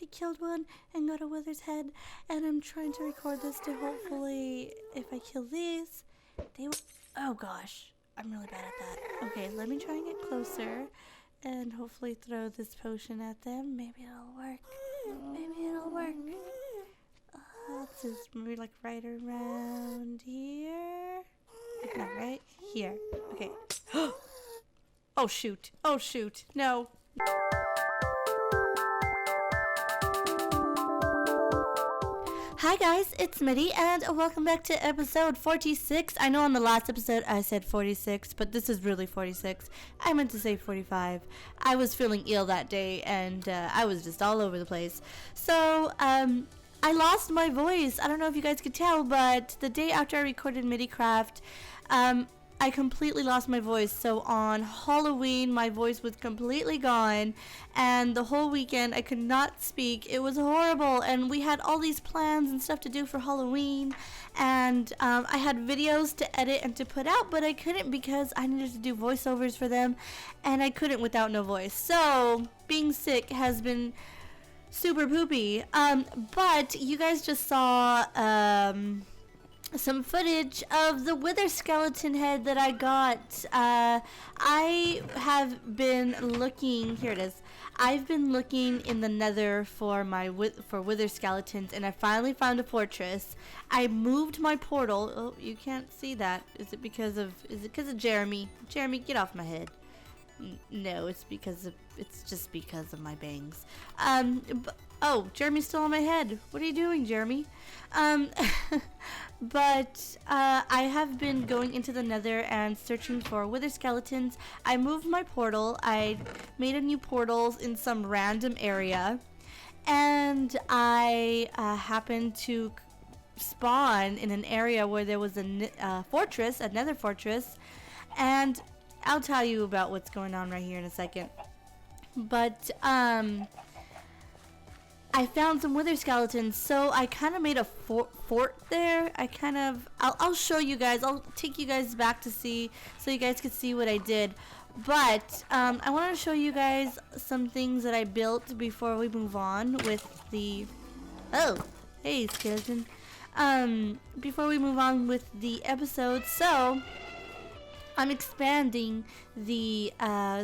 already killed one and got a wither's head, and I'm trying to record this to hopefully, if I kill these, they will. Oh gosh, I'm really bad at that. Okay, let me try and get closer and hopefully throw this potion at them. Maybe it'll work. Maybe it'll work. Let's just maybe like right around here. No, right here. Okay. Oh shoot. Oh shoot. No. Hi guys, it's Mitty and welcome back to episode 46. I know on the last episode I said 46, but this is really 46. I meant to say 45. I was feeling ill that day and I was just all over the place. So, I lost my voice. I don't know if you guys could tell, but the day after I recorded MittyCraft, I completely lost my voice. So on Halloween, my voice was completely gone, and the whole weekend I could not speak. It was horrible, and we had all these plans and stuff to do for Halloween, and I had videos to edit and to put out, but I couldn't because I needed to do voiceovers for them, and I couldn't without no voice. So being sick has been super poopy. But you guys just saw some footage of the wither skeleton head that I got. I have been looking, here it is. I've been looking in the nether for my wither skeletons, and I finally found a fortress. I moved my portal. Oh, you can't see that. Is it because of Jeremy? Jeremy, get off my head. No, it's just because of my bangs. Oh, Jeremy's still on my head. What are you doing, Jeremy? But I have been going into the nether and searching for wither skeletons. I moved my portal. I made a new portal in some random area, and I happened to spawn in an area where there was a fortress, a nether fortress, and I'll tell you about what's going on right here in a second. But I found some wither skeletons, so I kind of made a fort there. I'll show you guys. I'll take you guys back to see, so you guys could see what I did. But I want to show you guys some things that I built before we move on with the. Oh, hey skeleton. Before we move on with the episode, so I'm expanding the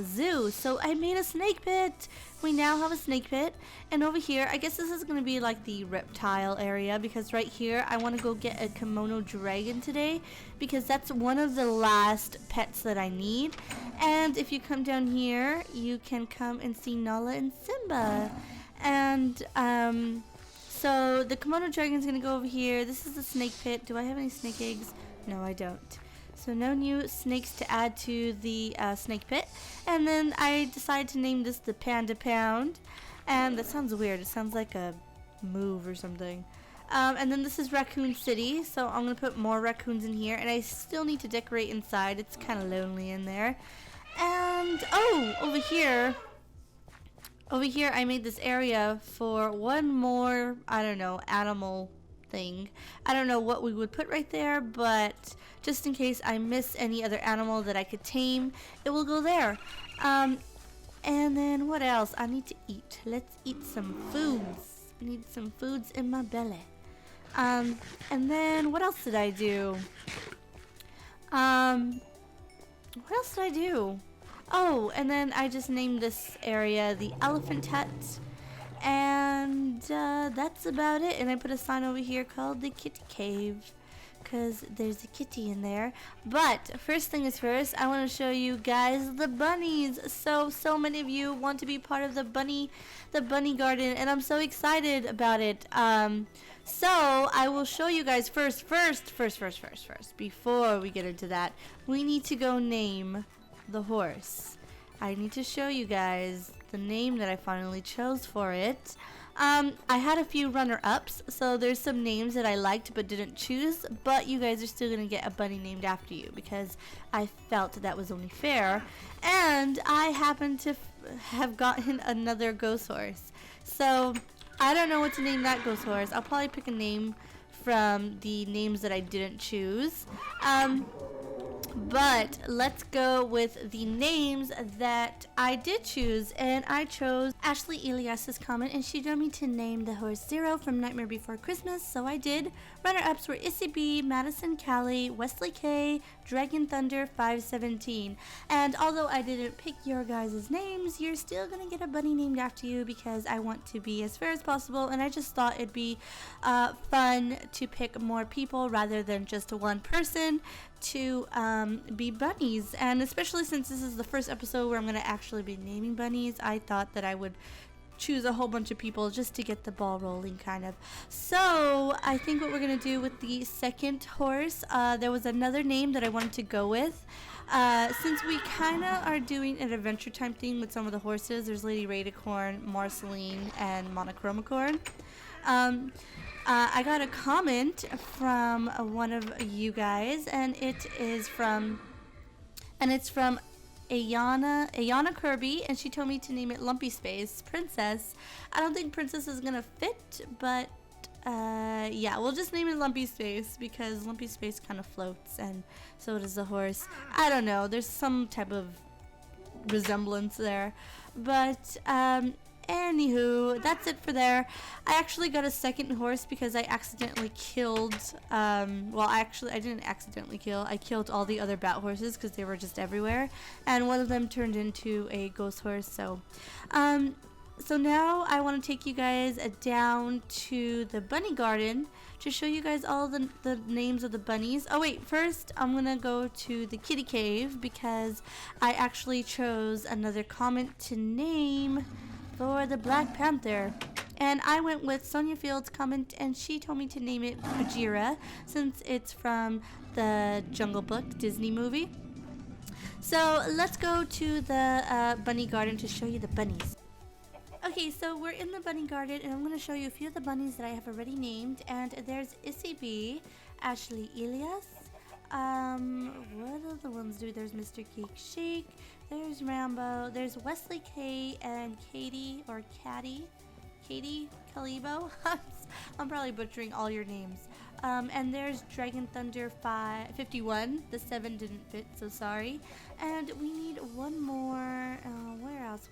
zoo, so I made a snake pit. We now have a snake pit, and over here, I guess this is going to be like the reptile area, because right here, I want to go get a Kimono Dragon today, because that's one of the last pets that I need. And if you come down here, you can come and see Nala and Simba. And so the Kimono Dragon is going to go over here. This is the snake pit. Do I have any snake eggs? No, I don't. So no new snakes to add to the snake pit. And then I decided to name this the Panda Pound. And that sounds weird. It sounds like a move or something. And then this is Raccoon City. So I'm going to put more raccoons in here. And I still need to decorate inside. It's kind of lonely in there. And, oh, over here I made this area for one more, I don't know, animal thing. I don't know what we would put right there, but just in case I miss any other animal that I could tame, it will go there. And then what else? I need to eat. Let's eat some foods. I need some foods in my belly. And then what else did I do? What else did I do? Oh, and then I just named this area the Elephant Hut. And that's about it. And I put a sign over here called the Kitty Cave, because there's a kitty in there. But first thing is first, I want to show you guys the bunnies. So many of you want to be part of the bunny garden, and I'm so excited about it. So I will show you guys first. Before we get into that, we need to go name the horse. I need to show you guys the name that I finally chose for it. I had a few runner-ups, so there's some names that I liked but didn't choose, but you guys are still gonna get a bunny named after you because I felt that was only fair. And I happened to have gotten another ghost horse, so I don't know what to name that ghost horse. I'll probably pick a name from the names that I didn't choose. But let's go with the names that I did choose, and I chose Ashley Elias's comment, and she told me to name the horse Zero from Nightmare Before Christmas, so I did. Runner-ups were Issy Bee, Madisyn Kelly, Weslie K, Dragon Thunder 517. And although I didn't pick your guys' names, you're still gonna get a bunny named after you because I want to be as fair as possible, and I just thought it'd be fun to pick more people rather than just one person to be bunnies. And especially since this is the first episode where I'm gonna actually be naming bunnies, I thought that I would choose a whole bunch of people just to get the ball rolling, kind of. So I think what we're gonna do with the second horse, there was another name that I wanted to go with. Since we kind of are doing an adventure time thing with some of the horses, there's Lady Radicorn, Marceline, and Monochromicorn. I got a comment from one of you guys, and it's from Ayanna Kirby, and she told me to name it Lumpy Space Princess. I don't think Princess is gonna fit, but yeah, we'll just name it Lumpy Space because Lumpy Space kind of floats, and so does the horse. I don't know, there's some type of resemblance there, but anywho, that's it for there. I actually got a second horse because I accidentally killed, well, actually, I didn't accidentally kill. I killed all the other bat horses because they were just everywhere. And one of them turned into a ghost horse, so. So now I want to take you guys down to the bunny garden to show you guys all the names of the bunnies. Oh wait, first I'm gonna go to the kitty cave because I actually chose another comment to name for the Black Panther, and I went with soniafields' comment, and she told me to name it Bagheera since it's from the Jungle Book Disney movie. So let's go to the bunny garden to show you the bunnies. Okay, so we're in the bunny garden, and I'm going to show you a few of the bunnies that I have already named, and there's Issy Bee, Ashley Elias, what other ones do? There's Mr. Cake Shake, there's Rambo, there's Weslie K and Cadee Calibo. I'm probably butchering all your names. And there's Dragon Thunder 51. The 7 didn't fit, so sorry. And we need one more. Where else?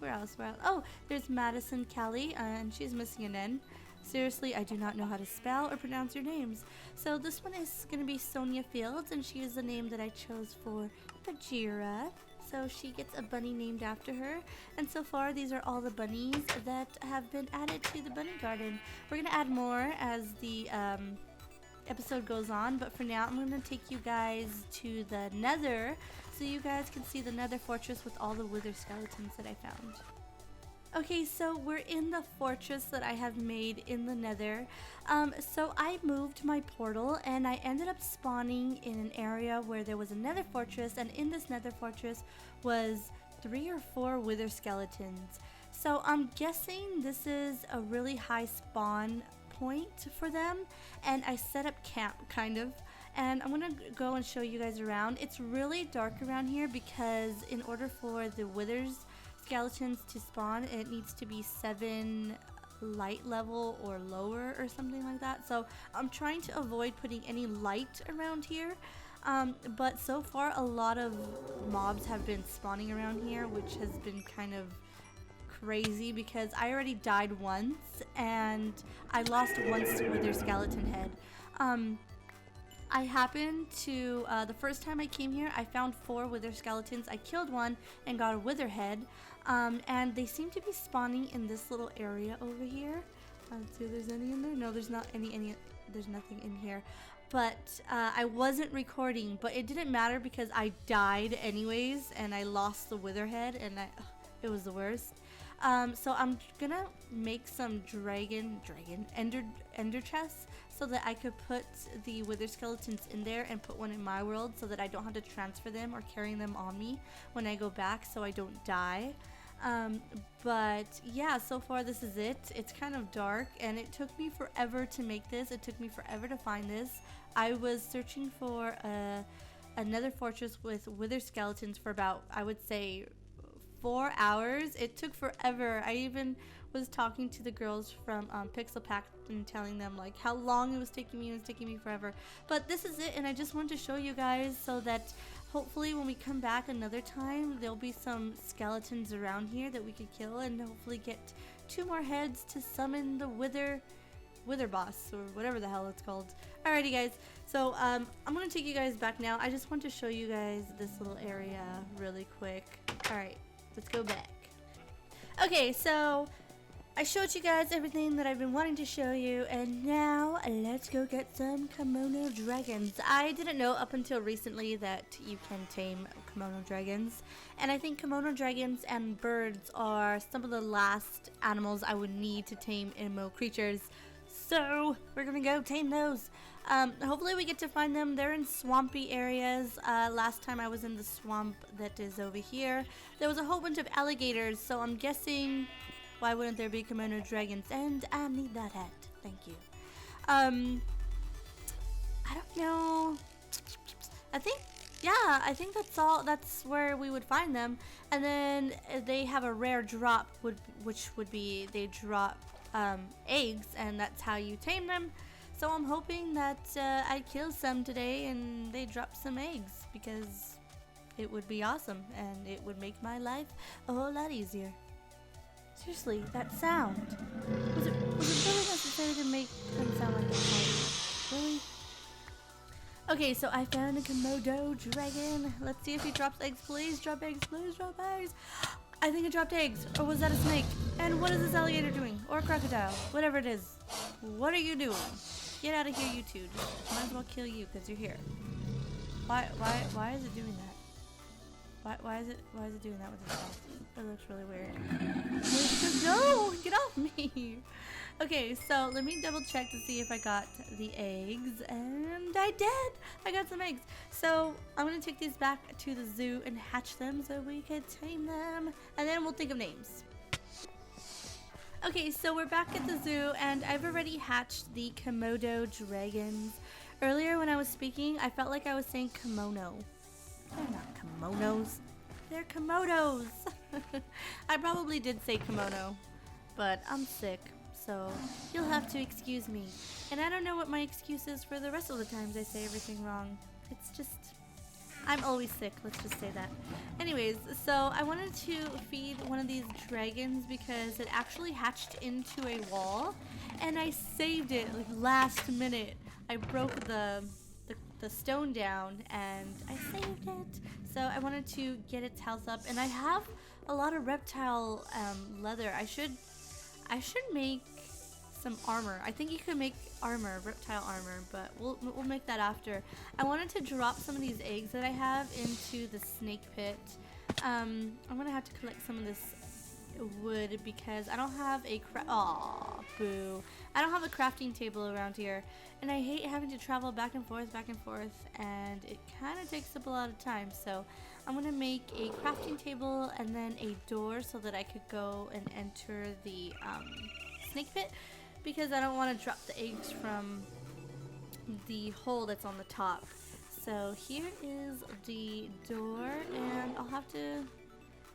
Oh, there's Madisyn Kelly, and she's missing an N. Seriously, I do not know how to spell or pronounce your names. So this one is going to be soniafields, and she is the name that I chose for Bagheera. So she gets a bunny named after her. And so far, these are all the bunnies that have been added to the bunny garden. We're going to add more as the episode goes on, but for now, I'm going to take you guys to the Nether so you guys can see the Nether Fortress with all the wither skeletons that I found. Okay, so we're in the fortress that I have made in the Nether. So I moved my portal and I ended up spawning in an area where there was a Nether Fortress, and in this Nether Fortress was 3 or 4 wither skeletons. So I'm guessing this is a really high spawn point for them, and I set up camp kind of, and I'm gonna go and show you guys around. It's really dark around here because in order for the withers skeletons to spawn, it needs to be 7 light level or lower or something like that. So I'm trying to avoid putting any light around here, but so far a lot of mobs have been spawning around here, which has been kind of crazy because I already died once and I lost once with their skeleton head. I happened to, the first time I came here, I found 4 wither skeletons. I killed one and got a wither head, and they seem to be spawning in this little area over here. Let's see if there's any in there. No, there's not there's nothing in here. But I wasn't recording, but it didn't matter because I died anyways, and I lost the wither head, and it was the worst. So I'm gonna make some ender chests so that I could put the wither skeletons in there and put one in my world so that I don't have to transfer them or carry them on me when I go back so I don't die. But yeah, so far this is it. It's kind of dark and it took me forever to make this. It took me forever to find this. I was searching for another fortress with wither skeletons for about, I would say, 4 hours. It took forever. I even was talking to the girls from PixelPack and telling them like how long it was taking me. It was taking me forever. But this is it, and I just wanted to show you guys so that hopefully when we come back another time, there'll be some skeletons around here that we could kill and hopefully get 2 more heads to summon the wither boss or whatever the hell it's called. Alrighty guys, so I'm gonna take you guys back now. I just want to show you guys this little area really quick. Alright, let's go back. Okay, so I showed you guys everything that I've been wanting to show you, and now let's go get some Kimono Dragons. I didn't know up until recently that you can tame Kimono Dragons, and I think Kimono Dragons and birds are some of the last animals I would need to tame MMO creatures. So we're gonna go tame those. Hopefully we get to find them. They're in swampy areas. Last time I was in the swamp that is over here, there was a whole bunch of alligators, so I'm guessing why wouldn't there be Kimono Dragons? And I need that hat. Thank you. I don't know. I think that's all. That's where we would find them. And then they have a rare drop, which would be they drop eggs, and that's how you tame them. So I'm hoping that I kill some today and they drop some eggs, because it would be awesome and it would make my life a whole lot easier. Seriously, that sound. Was it really necessary to make them sound like that? Really? Okay, so I found a Komodo Dragon. Let's see if he drops eggs. Please drop eggs. Please drop eggs. I think it dropped eggs. Or was that a snake? And what is this alligator doing? Or a crocodile? Whatever it is. What are you doing? Get out of here, you two. Might as well kill you because you're here. Why is it doing that? Why is it doing that with its mouth? It looks really weird. No! Get off me! Okay, so let me double check to see if I got the eggs, and I did! I got some eggs. So I'm gonna take these back to the zoo and hatch them so we can tame them, and then we'll think of names. Okay, so we're back at the zoo, and I've already hatched the Komodo Dragons. Earlier when I was speaking, I felt like I was saying kimono. They're not kimonos. They're Komodos. I probably did say kimono, but I'm sick, so you'll have to excuse me. And I don't know what my excuse is for the rest of the times I say everything wrong. It's just, I'm always sick, let's just say that. Anyways, so I wanted to feed one of these dragons because it actually hatched into a wall, and I saved it like last minute. I broke the stone down and I saved it. So I wanted to get its health up, and I have a lot of reptile leather. I should make some armor. I think you could make armor, reptile armor, but we'll make that after. I wanted to drop some of these eggs that I have into the snake pit. I'm gonna have to collect some of this wood because I don't have a boo. I don't have a crafting table around here, and I hate having to travel back and forth, and it kind of takes up a lot of time. So I'm gonna make a crafting table and then a door so that I could go and enter the snake pit, because I don't want to drop the eggs from the hole that's on the top. So here is the door, and I'll have to,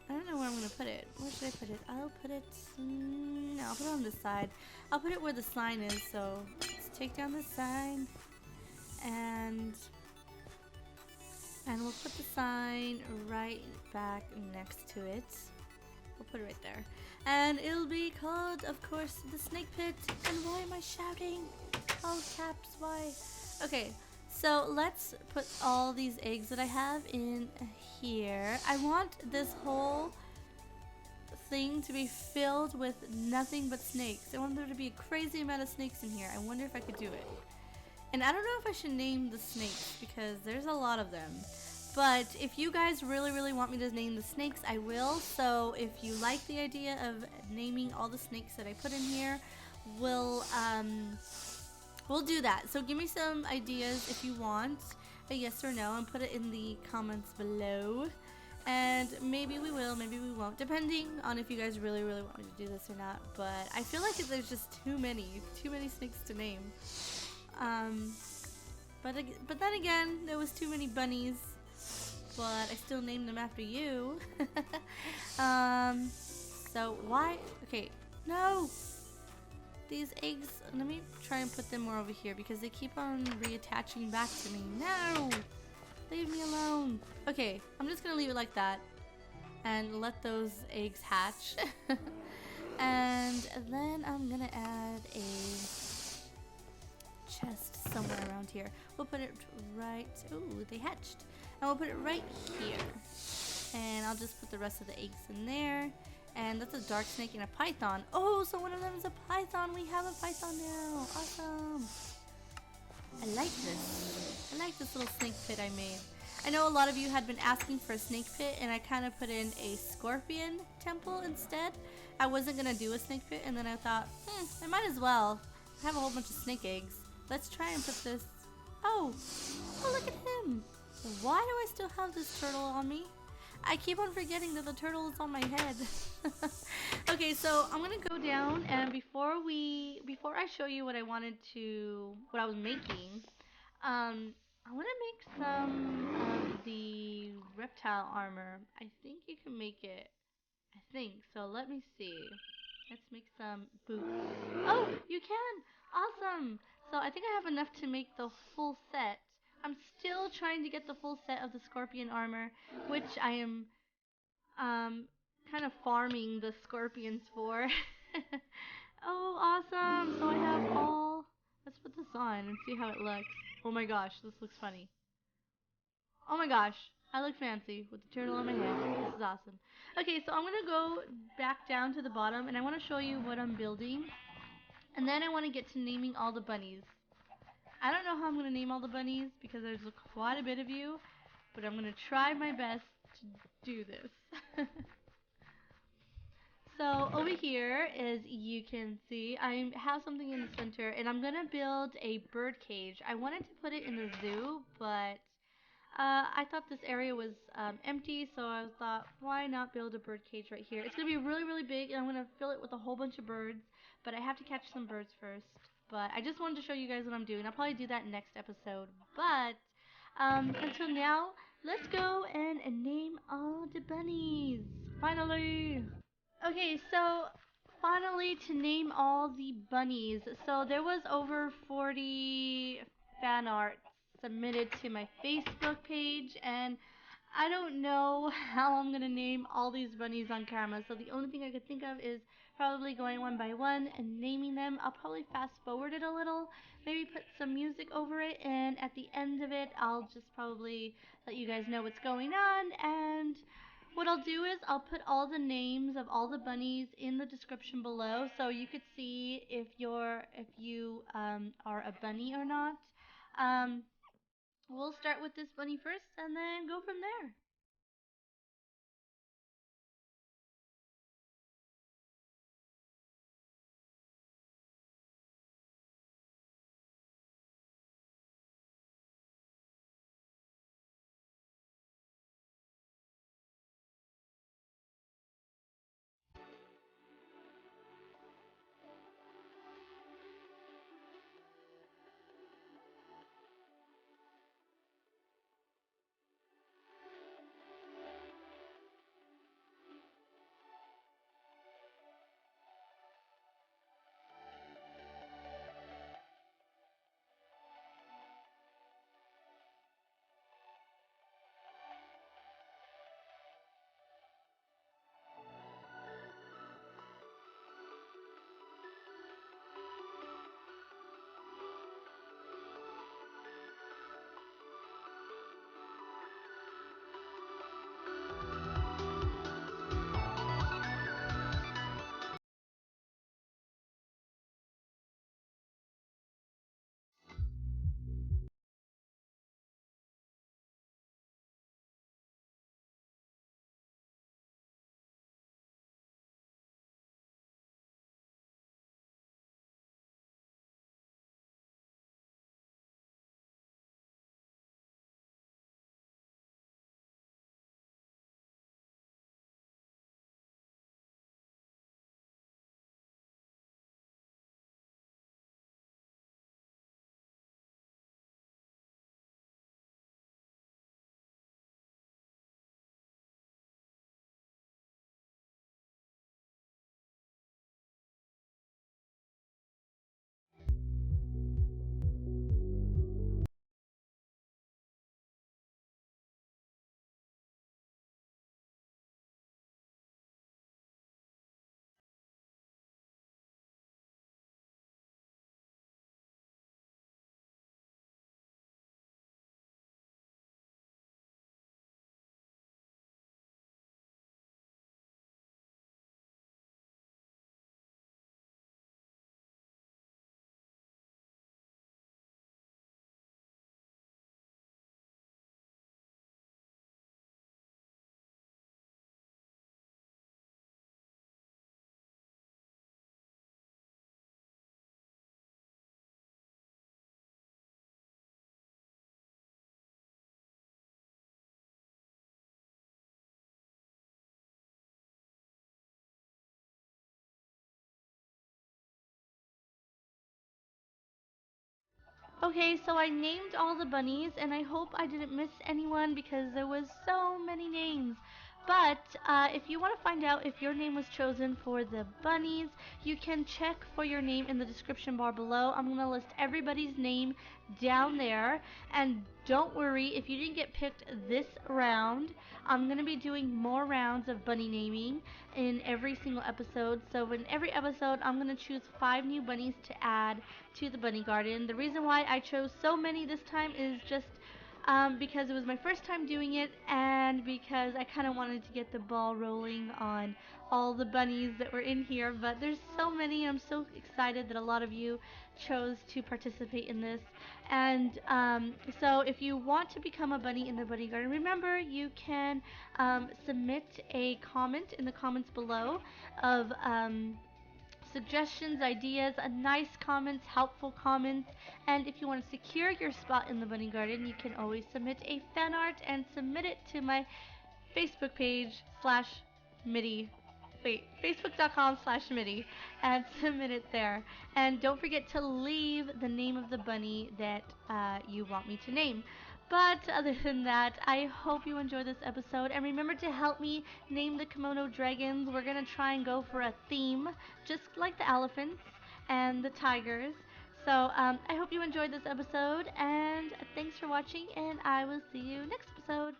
I don't know where I'm going to put it. Where should I put it? I'll put it, no, I'll put it on this side. I'll put it where the sign is, so let's take down the sign, and we'll put the sign right back next to it. We'll put it right there. And it'll be called, of course, the snake pit. And why am I shouting? All caps, why? Okay, so let's put all these eggs that I have in here. I want this whole thing to be filled with nothing but snakes. I want there to be a crazy amount of snakes in here. I wonder if I could do it. And I don't know if I should name the snakes because there's a lot of them. But if you guys really want me to name the snakes, I will. So if you like the idea of naming all the snakes that I put in here, we'll do that. So give me some ideas if you want, a yes or no, and put it in the comments below. And maybe we will, maybe we won't, depending on if you guys really want me to do this or not. But I feel like there's just too many snakes to name. But then again, there was too many bunnies. but I still named them after you. So why? Okay, no. These eggs, let me try and put them more over here because they keep on reattaching back to me. No! Leave me alone. Okay, I'm just gonna leave it like that and let those eggs hatch. And then I'm gonna add a chest somewhere around here. We'll put it right, ooh, they hatched. And we'll put it right here. And I'll just put the rest of the eggs in there. And that's a dark snake and a python. Oh, so one of them is a python. We have a python now. Awesome. I like this. I like this little snake pit I made. I know a lot of you had been asking for a snake pit, and I kind of put in a scorpion temple instead. I wasn't going to do a snake pit, and then I thought, I might as well. I have a whole bunch of snake eggs. Let's try and put this. Oh, look at him. Why do I still have this turtle on me? I keep on forgetting that the turtle is on my head. Okay, so I'm gonna go down, and before I show you what I was making, I want to make some of the reptile armor. I think you can make it. I think so. Let me see. Let's make some boots. Oh, you can! Awesome! So I think I have enough to make the full set. I'm still trying to get the full set of the scorpion armor, which I am kind of farming the scorpions for. Oh, awesome! So I have all. Let's put this on and see how it looks. Oh my gosh, this looks funny. Oh my gosh, I look fancy with the turtle on my head. This is awesome. Okay, so I'm gonna go back down to the bottom, and I want to show you what I'm building. And then I want to get to naming all the bunnies. I don't know how I'm going to name all the bunnies because there's quite a bit of you, but I'm going to try my best to do this. So over here, as you can see, I have something in the center, and I'm going to build a bird cage. I wanted to put it in the zoo, but I thought this area was empty, so I thought, why not build a bird cage right here? It's going to be really, really big, and I'm going to fill it with a whole bunch of birds, but I have to catch some birds first. But I just wanted to show you guys what I'm doing. I'll probably do that next episode. But until now, let's go and name all the bunnies. Finally! Okay, so finally to name all the bunnies. So there was over 40 fan art submitted to my Facebook page, and I don't know how I'm gonna name all these bunnies on camera. So the only thing I could think of is probably going one by one and naming them. I'll probably fast forward it a little, maybe put some music over it, and at the end of it I'll just probably let you guys know what's going on. And what I'll do is I'll put all the names of all the bunnies in the description below, so you could see if you are a bunny or not. We'll start with this bunny first and then go from there. Okay, so I named all the bunnies, and I hope I didn't miss anyone because there was so many names. But if you want to find out if your name was chosen for the bunnies, you can check for your name in the description bar below. I'm going to list everybody's name down there. And don't worry, if you didn't get picked this round, I'm going to be doing more rounds of bunny naming in every single episode. So in every episode, I'm going to choose 5 new bunnies to add to the bunny garden. The reason why I chose so many this time is just because it was my first time doing it, and because I kind of wanted to get the ball rolling on all the bunnies that were in here. But there's so many, and I'm so excited that a lot of you chose to participate in this. And so if you want to become a bunny in the bunny garden, remember you can submit a comment in the comments below of suggestions, ideas, nice comments, helpful comments. And if you want to secure your spot in the bunny garden, you can always submit a fan art and submit it to my Facebook page slash Mitty. Wait, facebook.com/Mitty, and submit it there. And don't forget to leave the name of the bunny that you want me to name. But other than that, I hope you enjoyed this episode. And remember to help me name the Kimono Dragons. We're going to try and go for a theme, just like the elephants and the tigers. So I hope you enjoyed this episode. And thanks for watching. And I will see you next episode.